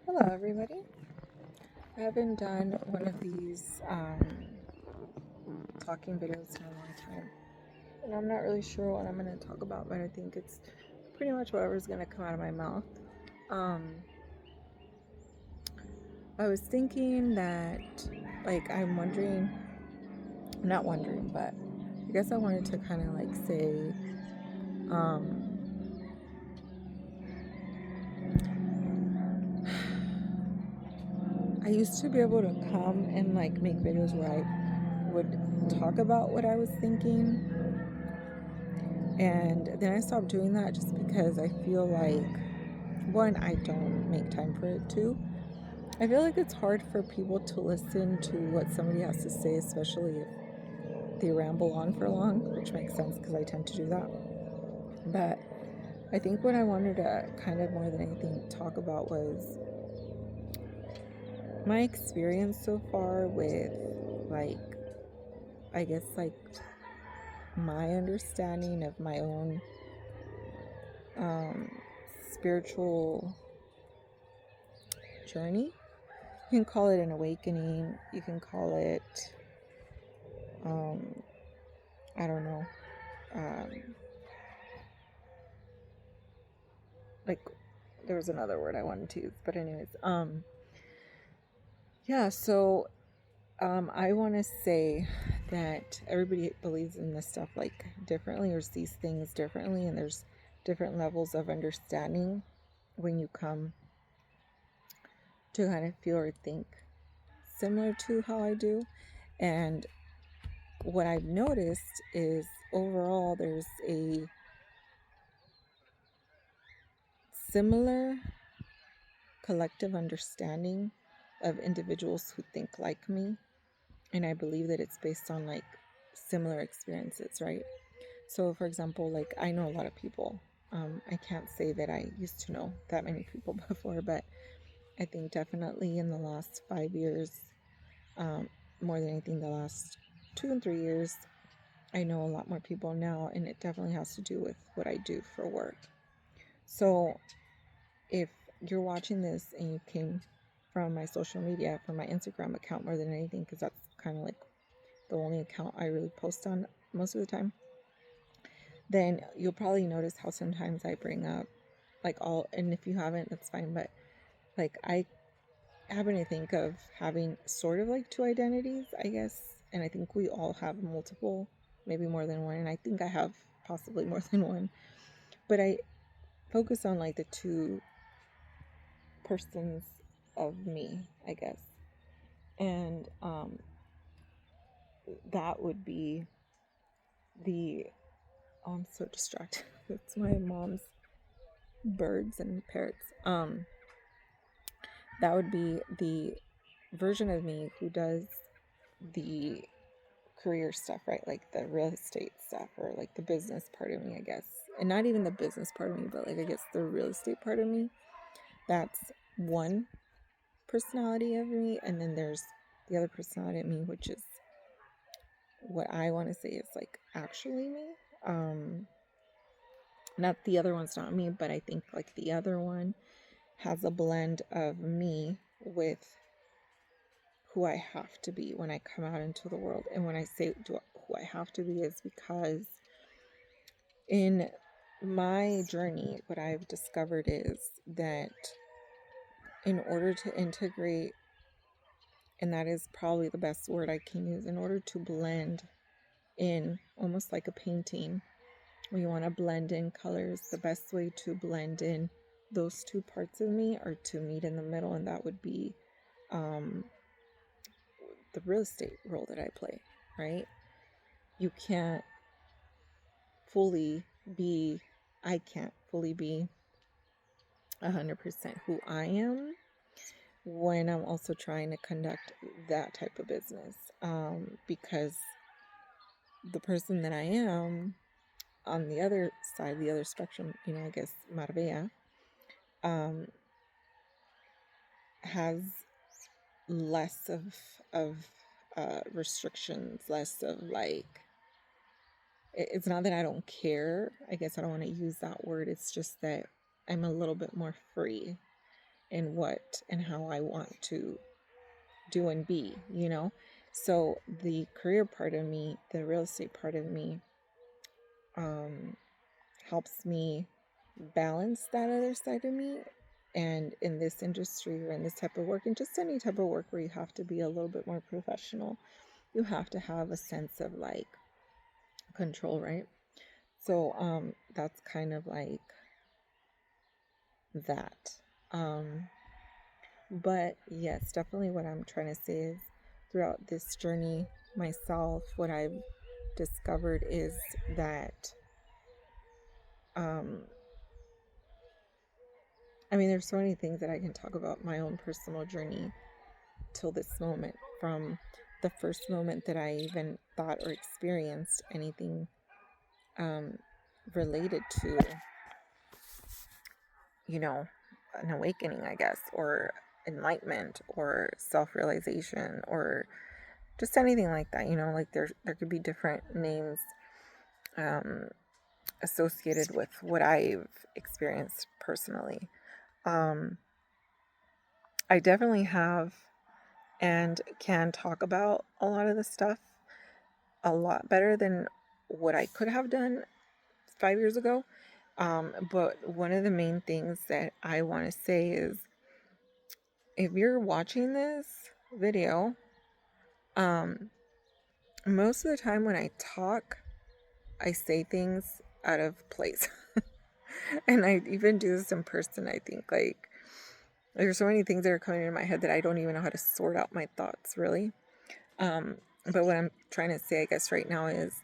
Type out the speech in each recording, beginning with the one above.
Hello, everybody. I haven't done one of these talking videos in a long time, and I'm not really sure what I'm going to talk about, but I think it's pretty much whatever's going to come out of my mouth. Um, I was thinking that, I'm wondering, not wondering, but I guess I wanted to kind of say, um, I used to be able to come and make videos where I would talk about what I was thinking. And then I stopped doing that just because I feel like, one, I don't make time for it. Two, I feel like it's hard for people to listen to what somebody has to say, especially if they ramble on for long, which makes sense because I tend to do that. But I think what I wanted to kind of more than anything talk about was my experience so far with, like, I guess, my understanding of my own spiritual journey. You can call it an awakening. You can call it, um, I don't know, um, like there was another word I wanted to use, but anyways, yeah. So, I want to say that everybody believes in this stuff differently or sees things differently, and there's different levels of understanding when you come to kind of feel or think similar to how I do. And what I've noticed is overall there's a similar collective understanding of individuals who think like me. And I believe that it's based on similar experiences, right? So, for example, I know a lot of people. I can't say that I used to know that many people before, but I think definitely in the last 5 years, um, more than anything, the last 2 and 3 years, I know a lot more people now, and it definitely has to do with what I do for work. So, if you're watching this and you came from my social media, from my Instagram account more than anything, because that's kind of the only account I really post on most of the time, then you'll probably notice how sometimes I bring up and if you haven't, that's fine, but I happen to think of having sort of two identities, I guess, and I think we all have multiple, maybe more than one, and I think I have possibly more than one, but I focus on the two persons of me, I guess. And that would be the oh, I'm so distracted. It's my mom's birds and parrots. That would be the version of me who does the career stuff, right? Like the real estate stuff or the business part of me, I guess. And not even the business part of me, but I guess the real estate part of me. That's one personality of me. And then there's the other personality of me, which is what I want to say is actually me. Not the other one's not me, but I think the other one has a blend of me with who I have to be when I come out into the world. And when I say who I have to be is because in my journey, what I've discovered is that in order to integrate, and that is probably the best word I can use, in order to blend in, almost like a painting, when you want to blend in colors, the best way to blend in those two parts of me are to meet in the middle, and that would be um, the real estate role that I play, right? You can't fully be, I can't fully be 100% who I am when I'm also trying to conduct that type of business, because the person that I am on the other side, the other spectrum, I guess Marbella, um, has less of restrictions, less of it's not that I don't care. I guess I don't want to use that word. It's just that I'm a little bit more free and what and how I want to do and be, you know? So the career part of me, the real estate part of me, um, helps me balance that other side of me. And in this industry or in this type of work, and just any type of work where you have to be a little bit more professional, you have to have a sense of like control, right? So that's kind of like that. Um but yes, definitely what I'm trying to say is throughout this journey myself, what I've discovered is that um I mean, there's so many things that I can talk about my own personal journey till this moment, from the first moment that I even thought or experienced anything um, related to, you know, an awakening, I guess, or enlightenment or self-realization or just anything like that. You know, like there could be different names um, associated with what I've experienced personally. Um, I definitely have and can talk about a lot of the stuff a lot better than what I could have done 5 years ago. But one of the main things that I want to say is if you're watching this video, um, most of the time when I talk, I say things out of place. And I even do this in person, I think. Like, there's so many things that are coming into my head that I don't even know how to sort out my thoughts, really. But what I'm trying to say, I guess, right now is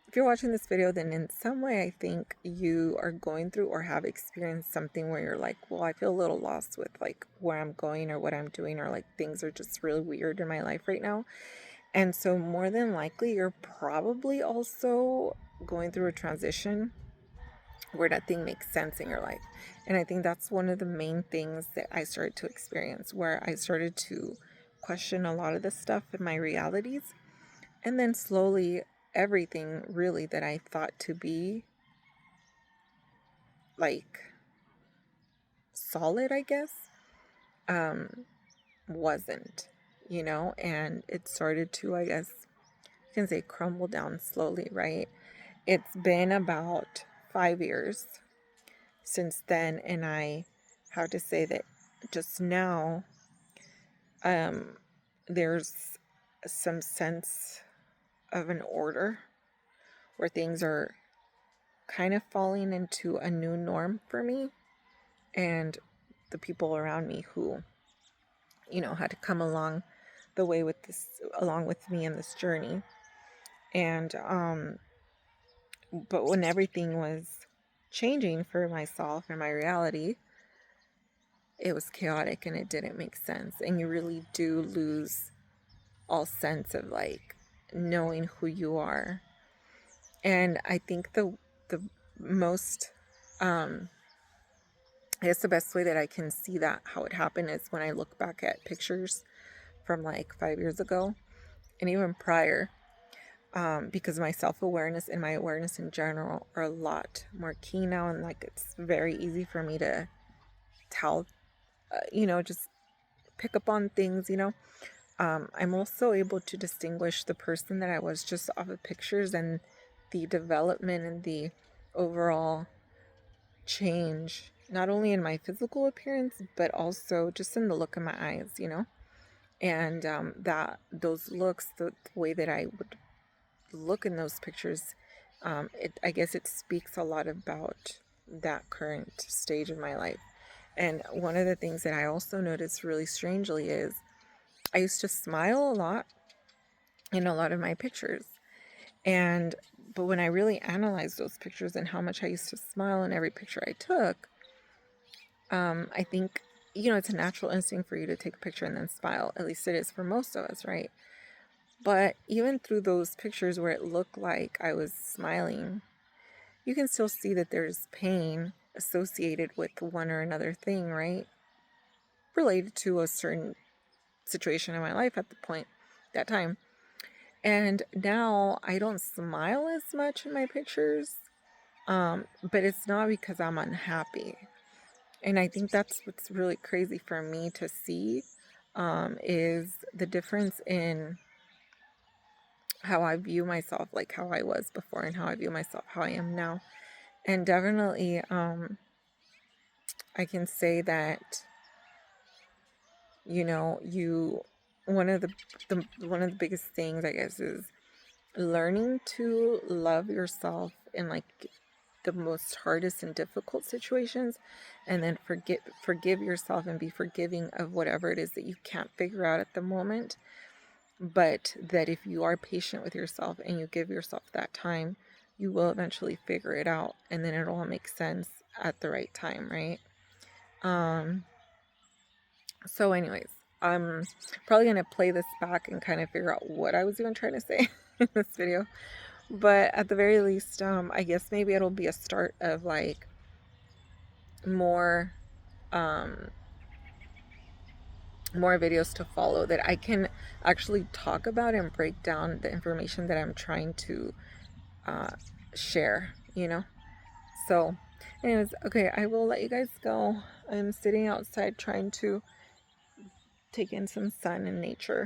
if you're watching this video, then in some way I think you are going through or have experienced something where you're like, well, I feel a little lost with like where I'm going or what I'm doing, or like things are just really weird in my life right now. And so more than likely you're probably also going through a transition where nothing makes sense in your life. And I think that's one of the main things that I started to experience, where I started to question a lot of the stuff in my realities. And then slowly, everything really that I thought to be like solid, I guess, um, wasn't, you know, and it started to, I guess, you can say, crumble down slowly, right? It's been about 5 years since then, and I have to say that just now, um, there's some sense of an order where things are kind of falling into a new norm for me and the people around me who, you know, had to come along the way with this, along with me in this journey. And, but when everything was changing for myself and my reality, it was chaotic and it didn't make sense. And you really do lose all sense of like knowing who you are. And I think the most, I guess the best way that I can see that how it happened is when I look back at pictures from like 5 years ago and even prior, because my self-awareness and my awareness in general are a lot more keen now, and like it's very easy for me to tell, you know, just pick up on things, you know. I'm also able to distinguish the person that I was just off of pictures and the development and the overall change, not only in my physical appearance, but also just in the look in my eyes, you know? And that those looks, the way that I would look in those pictures, I guess it speaks a lot about that current stage of my life. And one of the things that I also noticed really strangely is I used to smile a lot in a lot of my pictures. And but when I really analyzed those pictures and how much I used to smile in every picture I took, I think, you know, it's a natural instinct for you to take a picture and then smile. At least it is for most of us, right? But even through those pictures where it looked like I was smiling, you can still see that there's pain associated with one or another thing, right? Related to a certain situation in my life at the point, that time. And now I don't smile as much in my pictures. But it's not because I'm unhappy. And I think that's what's really crazy for me to see, is the difference in how I view myself, like how I was before and how I view myself, how I am now. And definitely, I can say that, you know, one of one of the biggest things, I guess, is learning to love yourself in like the most hardest and difficult situations, and then forgive yourself and be forgiving of whatever it is that you can't figure out at the moment. But that if you are patient with yourself and you give yourself that time, you will eventually figure it out, and then it'll all make sense at the right time, right? So anyways, I'm probably gonna play this back and kind of figure out what I was even trying to say in this video. But at the very least, I guess maybe it'll be a start of like more um more videos to follow, that I can actually talk about and break down the information that I'm trying to uh share, you know. So anyways, okay, I will let you guys go. I'm sitting outside trying to take in some sun and nature.